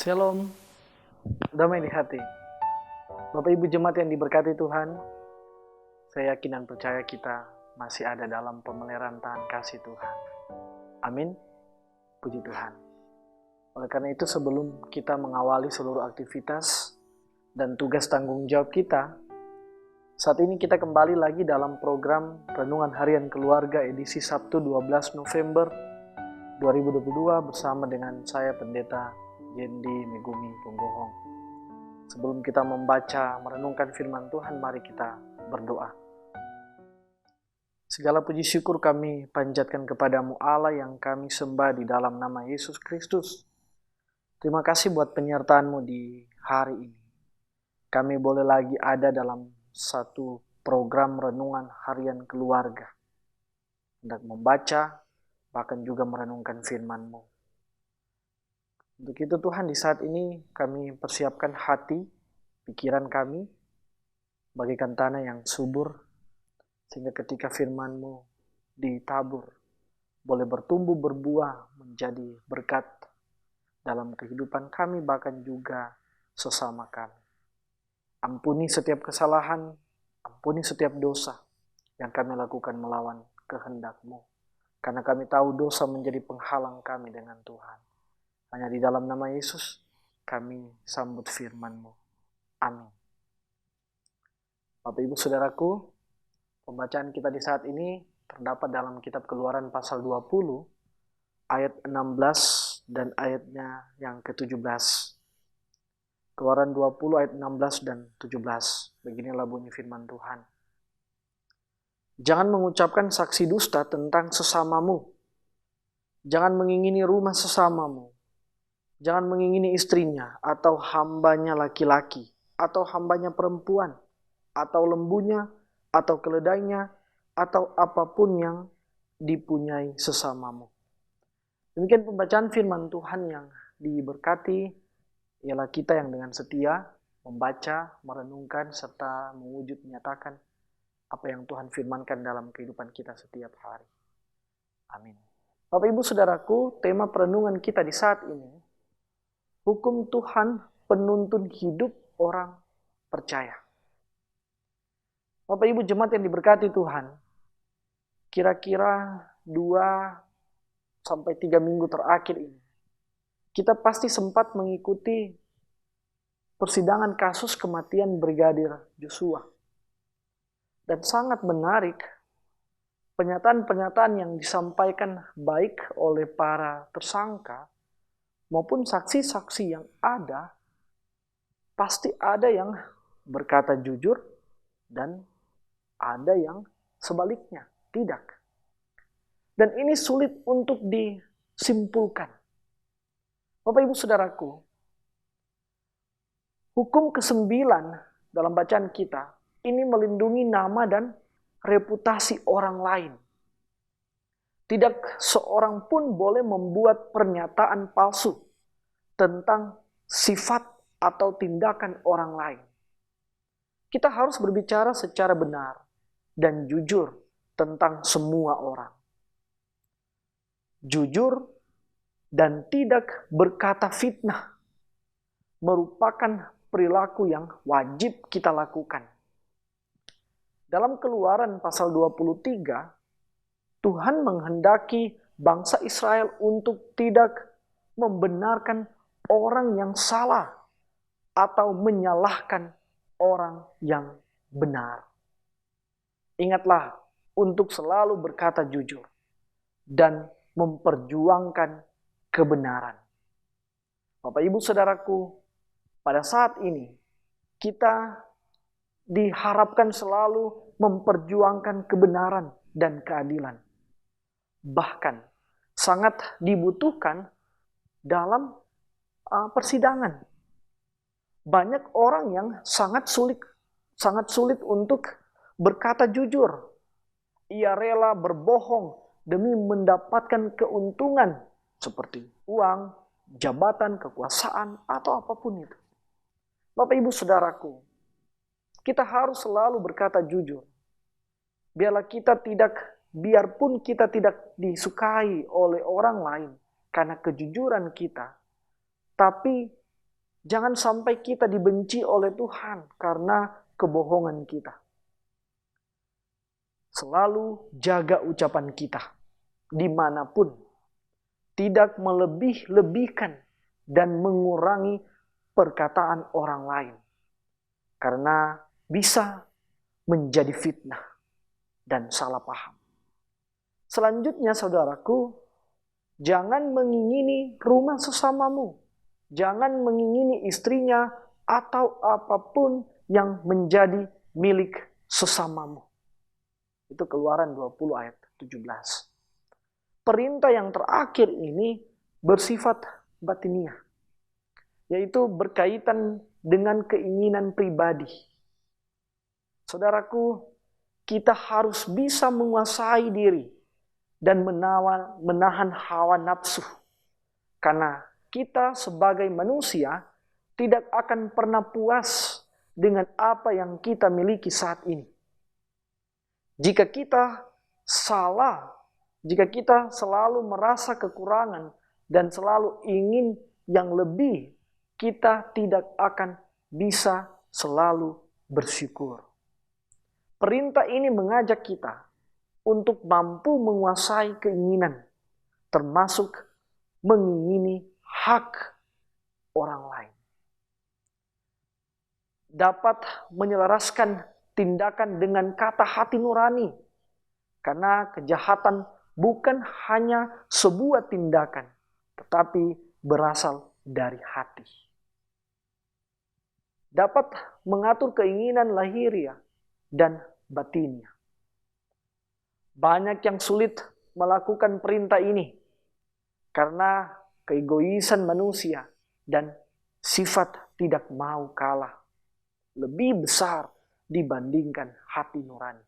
Shalom, damai di hati. Bapak Ibu jemaat yang diberkati Tuhan, saya yakin dan percaya kita masih ada dalam pemeliharaan tangan kasih Tuhan. Amin, puji Tuhan. Oleh karena itu sebelum kita mengawali seluruh aktivitas dan tugas tanggung jawab kita, saat ini kita kembali lagi dalam program Renungan Harian Keluarga edisi Sabtu 12 November 2022 bersama dengan saya Pendeta Yendi Megumi Punggohong. Sebelum kita membaca, merenungkan firman Tuhan, mari kita berdoa. Segala puji syukur kami panjatkan kepadamu Allah yang kami sembah di dalam nama Yesus Kristus. Terima kasih buat penyertaan-Mu di hari ini. Kami boleh lagi ada dalam satu program Renungan Harian Keluarga. Hendak membaca, bahkan juga merenungkan firman-Mu. Untuk itu Tuhan, di saat ini kami persiapkan hati, pikiran kami, bagikan tanah yang subur, sehingga ketika firman-Mu ditabur, boleh bertumbuh berbuah menjadi berkat dalam kehidupan kami, bahkan juga sesama kami. Ampuni setiap kesalahan, ampuni setiap dosa yang kami lakukan melawan kehendak-Mu. Karena kami tahu dosa menjadi penghalang kami dengan Tuhan. Hanya di dalam nama Yesus kami sambut firman-Mu. Amin. Bapak Ibu Saudaraku, pembacaan kita di saat ini terdapat dalam kitab Keluaran pasal 20 ayat 16 dan ayatnya yang ke-17. Keluaran 20 ayat 16 dan 17. Beginilah bunyi firman Tuhan. Jangan mengucapkan saksi dusta tentang sesamamu. Jangan mengingini rumah sesamamu. Jangan mengingini istrinya, atau hambanya laki-laki, atau hambanya perempuan, atau lembunya, atau keledainya, atau apapun yang dipunyai sesamamu. Demikian pembacaan firman Tuhan yang diberkati, ialah kita yang dengan setia membaca, merenungkan, serta mewujud menyatakan apa yang Tuhan firmankan dalam kehidupan kita setiap hari. Amin. Bapak Ibu Saudaraku, tema perenungan kita di saat ini, hukum Tuhan penuntun hidup orang percaya. Bapak Ibu jemaat yang diberkati Tuhan, kira-kira 2-3 minggu terakhir ini, kita pasti sempat mengikuti persidangan kasus kematian Brigadir Joshua. Dan sangat menarik pernyataan-pernyataan yang disampaikan baik oleh para tersangka maupun saksi-saksi yang ada, pasti ada yang berkata jujur dan ada yang sebaliknya, tidak. Dan ini sulit untuk disimpulkan. Bapak Ibu Saudaraku, hukum ke-9 dalam bacaan kita, ini melindungi nama dan reputasi orang lain. Tidak seorang pun boleh membuat pernyataan palsu tentang sifat atau tindakan orang lain. Kita harus berbicara secara benar dan jujur tentang semua orang. Jujur dan tidak berkata fitnah merupakan perilaku yang wajib kita lakukan. Dalam Keluaran pasal 23, Tuhan menghendaki bangsa Israel untuk tidak membenarkan orang yang salah atau menyalahkan orang yang benar. Ingatlah untuk selalu berkata jujur dan memperjuangkan kebenaran. Bapak Ibu Saudaraku, pada saat ini kita diharapkan selalu memperjuangkan kebenaran dan keadilan. Bahkan sangat dibutuhkan dalam persidangan. Banyak orang yang sangat sulit untuk berkata jujur. Ia rela berbohong demi mendapatkan keuntungan seperti uang, jabatan, kekuasaan, atau apapun itu. Bapak Ibu Saudaraku, kita harus selalu berkata jujur. Biarpun kita tidak disukai oleh orang lain karena kejujuran kita, tapi Jangan sampai kita dibenci oleh Tuhan karena kebohongan kita. Selalu jaga ucapan kita dimanapun. Tidak melebih-lebihkan dan mengurangi perkataan orang lain. Karena bisa menjadi fitnah dan salah paham. Selanjutnya saudaraku, jangan mengingini rumah sesamamu. Jangan mengingini istrinya atau apapun yang menjadi milik sesamamu. Itu Keluaran 20 ayat 17. Perintah yang terakhir ini bersifat batiniah, yaitu berkaitan dengan keinginan pribadi. Saudaraku, kita harus bisa menguasai diri dan menahan hawa nafsu. Karena kita sebagai manusia tidak akan pernah puas dengan apa yang kita miliki saat ini. Jika kita salah, jika kita selalu merasa kekurangan dan selalu ingin yang lebih, kita tidak akan bisa selalu bersyukur. Perintah ini mengajak kita untuk mampu menguasai keinginan, termasuk mengingini hak orang lain. Dapat menyelaraskan tindakan dengan kata hati nurani, karena kejahatan bukan hanya sebuah tindakan, tetapi berasal dari hati. Dapat mengatur keinginan lahiriah dan batinnya. Banyak yang sulit melakukan perintah ini karena keegoisan manusia dan sifat tidak mau kalah lebih besar dibandingkan hati nurani.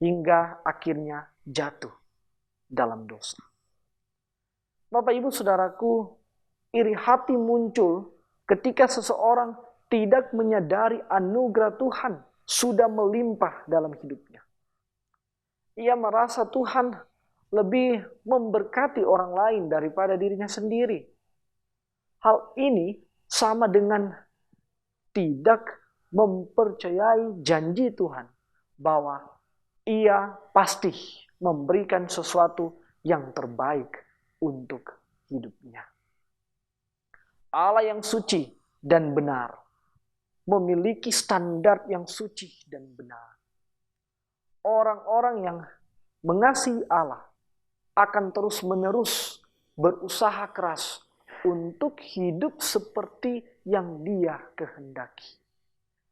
Hingga akhirnya jatuh dalam dosa. Bapak Ibu Saudaraku, iri hati muncul ketika seseorang tidak menyadari anugerah Tuhan sudah melimpah dalam hidupnya. Ia merasa Tuhan lebih memberkati orang lain daripada dirinya sendiri. Hal ini sama dengan tidak mempercayai janji Tuhan bahwa Ia pasti memberikan sesuatu yang terbaik untuk hidupnya. Allah yang suci dan benar memiliki standar yang suci dan benar. Orang-orang yang mengasihi Allah akan terus-menerus berusaha keras untuk hidup seperti yang Dia kehendaki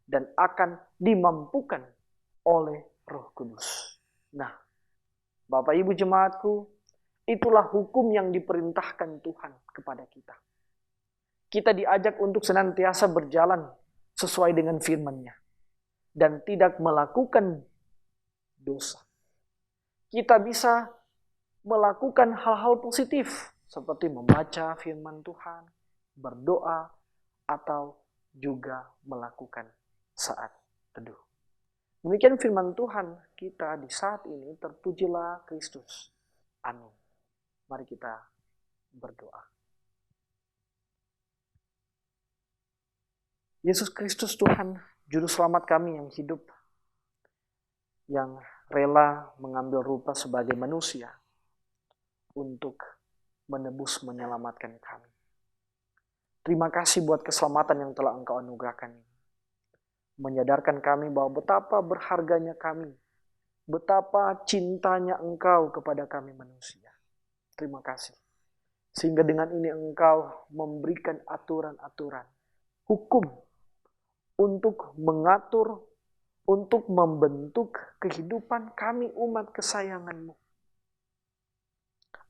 dan akan dimampukan oleh Roh Kudus. Nah, Bapak Ibu jemaatku, itulah hukum yang diperintahkan Tuhan kepada kita. Kita diajak untuk senantiasa berjalan sesuai dengan firman-Nya dan tidak melakukan dosa. Kita bisa melakukan hal-hal positif seperti membaca firman Tuhan, berdoa, atau juga melakukan saat teduh. Demikian firman Tuhan kita di saat ini. Terpujilah Kristus. Amin. Mari kita berdoa. Yesus Kristus Tuhan, Juru Selamat kami yang hidup, yang rela mengambil rupa sebagai manusia untuk menebus menyelamatkan kami. Terima kasih buat keselamatan yang telah Engkau anugerahkan ini. Menyadarkan kami bahwa betapa berharganya kami, betapa cintanya Engkau kepada kami manusia. Terima kasih. Sehingga dengan ini Engkau memberikan aturan-aturan, hukum untuk mengatur, untuk membentuk kehidupan kami umat kesayangan-Mu.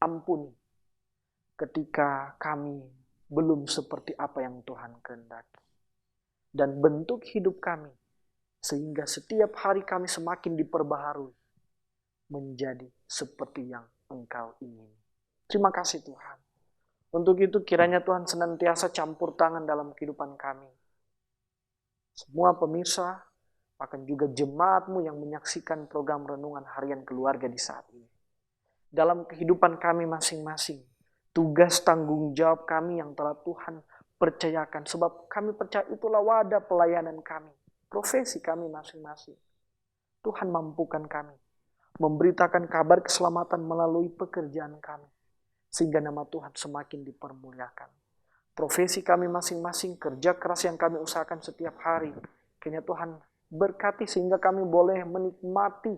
Ampuni ketika kami belum seperti apa yang Tuhan kehendaki. Dan bentuk hidup kami sehingga setiap hari kami semakin diperbaharui menjadi seperti yang Engkau ingini. Terima kasih Tuhan. Untuk itu kiranya Tuhan senantiasa campur tangan dalam kehidupan kami. Semua pemirsa, bahkan juga jemaat-Mu yang menyaksikan program Renungan Harian Keluarga di saat ini. Dalam kehidupan kami masing-masing, tugas tanggung jawab kami yang telah Tuhan percayakan. Sebab kami percaya itulah wadah pelayanan kami. Profesi kami masing-masing. Tuhan mampukan kami. Memberitakan kabar keselamatan melalui pekerjaan kami. Sehingga nama Tuhan semakin dipermuliakan. Profesi kami masing-masing, kerja keras yang kami usahakan setiap hari. Kiranya Tuhan berkati sehingga kami boleh menikmati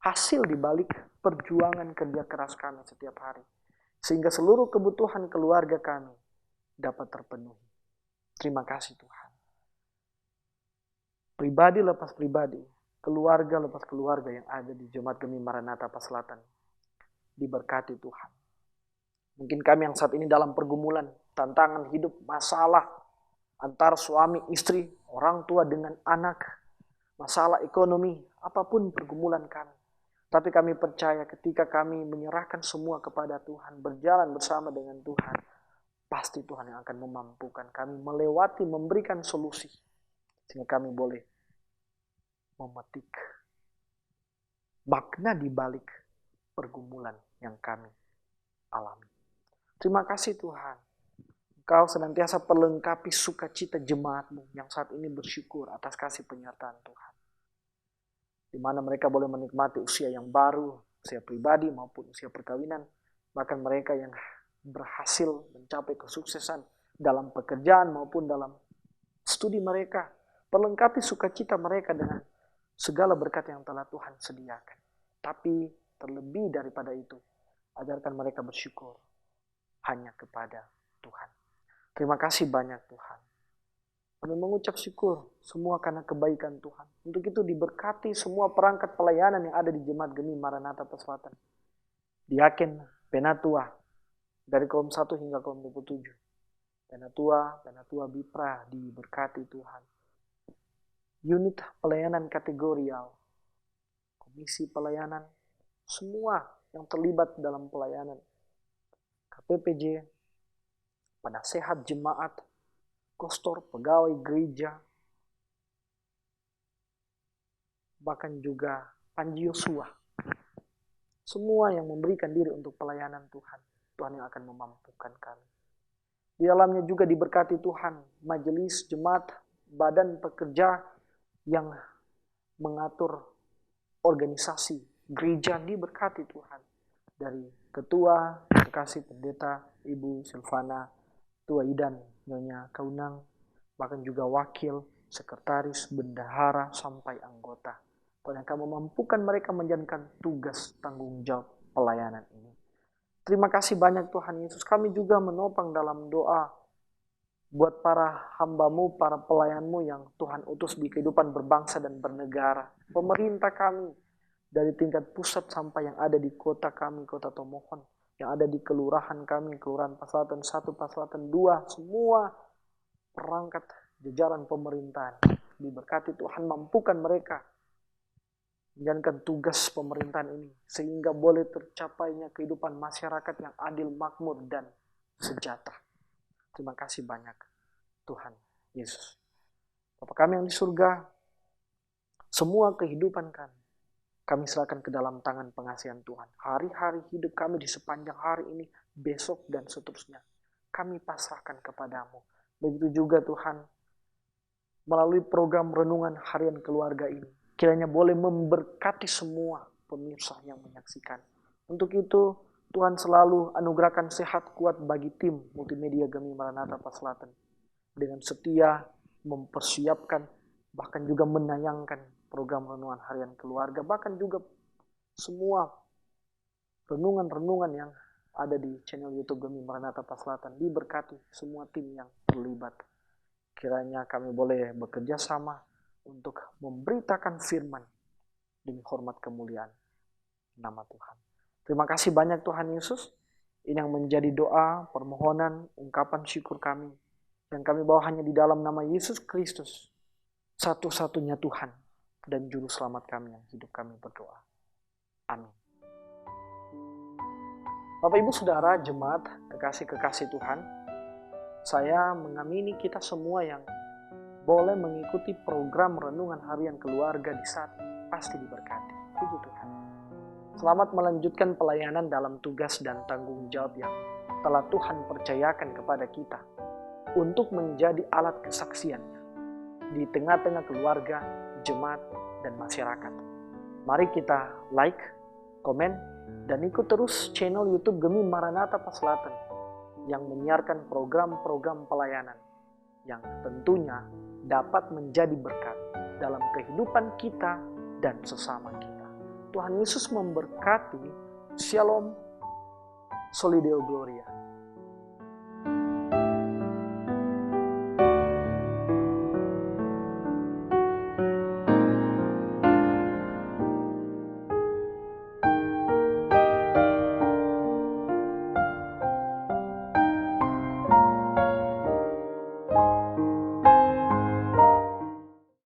hasil di balik perjuangan kerja keras kami setiap hari. Sehingga seluruh kebutuhan keluarga kami dapat terpenuhi. Terima kasih Tuhan. Pribadi lepas pribadi, keluarga lepas keluarga yang ada di Jemaat Gemi Maranatha Pas Selatan. Diberkati Tuhan. Mungkin kami yang saat ini dalam pergumulan, tantangan hidup, masalah antara suami, istri, orang tua dengan anak, masalah ekonomi, apapun pergumulan kami. Tapi kami percaya ketika kami menyerahkan semua kepada Tuhan, berjalan bersama dengan Tuhan, pasti Tuhan yang akan memampukan kami melewati, memberikan solusi. Sehingga kami boleh memetik makna di balik pergumulan yang kami alami. Terima kasih Tuhan. Engkau senantiasa perlengkapi sukacita jemaat-Mu yang saat ini bersyukur atas kasih penyertaan Tuhan. Di mana mereka boleh menikmati usia yang baru, usia pribadi maupun usia perkawinan. Bahkan mereka yang berhasil mencapai kesuksesan dalam pekerjaan maupun dalam studi mereka. Perlengkapi sukacita mereka dengan segala berkat yang telah Tuhan sediakan. Tapi terlebih daripada itu, ajarkan mereka bersyukur hanya kepada Tuhan. Terima kasih banyak Tuhan. Kami mengucap syukur semua karena kebaikan Tuhan. Untuk itu diberkati semua perangkat pelayanan yang ada di Jemaat Gemi Maranatha Pas Selatan. Diaken, Penatua, dari kaum 1 hingga kaum 27. Penatua Bipra diberkati Tuhan. Unit pelayanan kategorial, komisi pelayanan, semua yang terlibat dalam pelayanan. KPPJ, penasehat jemaat, kostor, pegawai gereja, bahkan juga Panji Yosua. Semua yang memberikan diri untuk pelayanan Tuhan, Tuhan yang akan memampukan kami. Di dalamnya juga diberkati Tuhan, majelis, jemaat, badan pekerja yang mengatur organisasi gereja diberkati Tuhan. Dari ketua, kasih pendeta, Ibu Silvana, Tua Idan, Nyonya Kaunang, bahkan juga wakil, sekretaris, bendahara, sampai anggota. Tuhan yang akan memampukan mereka menjalankan tugas tanggung jawab pelayanan ini. Terima kasih banyak Tuhan Yesus. Kami juga menopang dalam doa buat para hamba-Mu, para pelayan-Mu yang Tuhan utus di kehidupan berbangsa dan bernegara. Pemerintah kami, dari tingkat pusat sampai yang ada di kota kami, Kota Tomohon, yang ada di kelurahan kami, Kelurahan Pas Selatan 1, Pas Selatan 2, semua perangkat jajaran pemerintahan. Diberkati Tuhan, mampukan mereka menjalankan tugas pemerintahan ini, sehingga boleh tercapainya kehidupan masyarakat yang adil, makmur, dan sejahtera. Terima kasih banyak Tuhan Yesus. Bapa kami yang di surga, semua kehidupan kami serahkan ke dalam tangan pengasihan Tuhan. Hari-hari hidup kami di sepanjang hari ini, besok dan seterusnya, kami pasrahkan kepadamu. Begitu juga Tuhan, melalui program renungan harian keluarga ini, kiranya boleh memberkati semua pemirsa yang menyaksikan. Untuk itu, Tuhan selalu anugerahkan sehat kuat bagi tim multimedia Gemi Maranatha Pas Selatan. Dengan setia mempersiapkan, bahkan juga menayangkan program renungan harian keluarga, bahkan juga semua renungan-renungan yang ada di channel YouTube Gemi Maranatha Pas Selatan. Diberkati semua tim yang terlibat. Kiranya kami boleh bekerja sama untuk memberitakan firman demi hormat kemuliaan nama Tuhan. Terima kasih banyak Tuhan Yesus. Ini yang menjadi doa, permohonan, ungkapan syukur kami. Dan kami bawa hanya di dalam nama Yesus Kristus, satu-satunya Tuhan dan Juru Selamat kami yang hidup kami berdoa. Amin. Bapak Ibu Saudara, jemaat, kekasih-kekasih Tuhan, saya mengamini kita semua yang boleh mengikuti program renungan harian keluarga di saat ini pasti diberkati. Puji Tuhan. Selamat melanjutkan pelayanan dalam tugas dan tanggung jawab yang telah Tuhan percayakan kepada kita. untuk menjadi alat kesaksiannya di tengah-tengah keluarga, jemaat, dan masyarakat. Mari kita like, komen, dan ikut terus channel YouTube Gemi Maranatha Paselatan yang menyiarkan program-program pelayanan yang tentunya dapat menjadi berkat dalam kehidupan kita dan sesama kita. Tuhan Yesus memberkati. Shalom, Soli Deo Gloria.